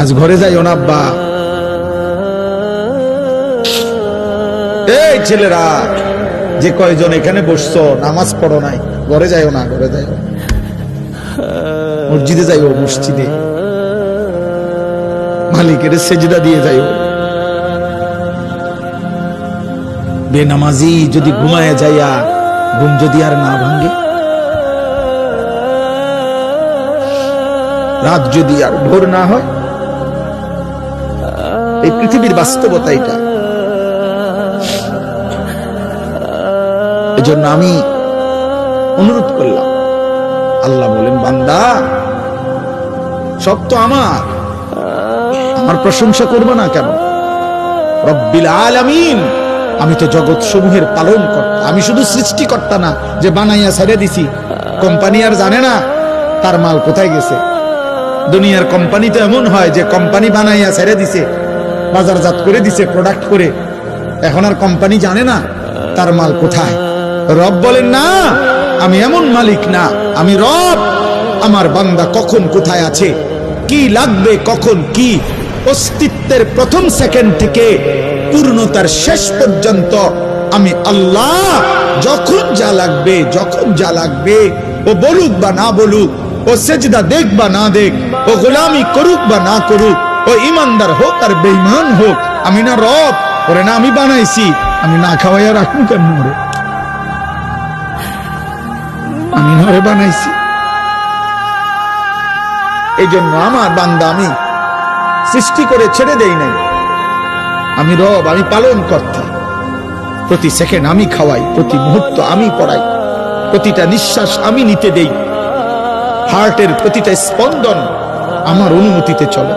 আজ ঘরে যাইও না আব্বা। এই ছেলেরা যে কয়জন এখানে বসছো নামাজ পড়ো নাই, ঘরে যাইও না, ঘরে যাইও, মসজিদে যাইও, মসজিদে মালিকের সেজদা দিয়ে যাইও। বেনামাজি যদি ঘুমায় যাইয়া ঘুম যদি আর না ভাঙ্গে, রাত যদি আর ভোর না হয়, এই পৃথিবীর বাস্তবতা এটা। এজন্য আমি অনুরোধ করলাম, আল্লাহ বলেন বান্দা সব তো আমার প্রশংসা করবো না কেন? রব্বিল আলামিন, আমি তো জগৎ সমূহের পালন কর্তা। আমি শুধু সৃষ্টিকর্তা না যে বানাইয়া ছেড়ে দিছি। কোম্পানি আর জানে না তার মাল কোথায় গেছে। দুনিয়ার কোম্পানি তো এমন হয় যে কোম্পানি বানাইয়া ছেড়ে দিছে, বাজারজাত করে দিছে, প্রোডাক্ট করে, এখন আর কোম্পানি জানে না তার মাল কোথায়। রব বলেন না, আমি এমন মালিক না, আমি রব। আমার বান্দা কখন কোথায় আছে, কি লাগবে, কখন কি, অস্তিত্বের প্রথম সেকেন্ড থেকে পূর্ণতার শেষ পর্যন্ত আমি আল্লাহ যখন যা লাগবে, যখন যা লাগবে, ও বলুক বা না বলুক, ও সেজদা দেখ বা না দেখ, ও গোলামি করুক বা না করুক, ও ইমানদার হোক আর বেঈমান হোক, আমি না রব? ওরে না আমি বানাইছি, আমি না খাওয়াইয়া রাখুন কেন? ওরে আমি না বানাইছি। এই জন্য আমার বান্দা আমি সৃষ্টি করে ছেড়ে দেই নাই। আমি রব, আমি পালন কর্তা। প্রতি সেকেন্ড আমি খাওয়াই, প্রতি মুহূর্ত আমি পড়াই, প্রতিটা নিঃশ্বাস আমি নিতে দেই, হার্টের প্রতিটা স্পন্দন আমার অনুমতিতে চলে।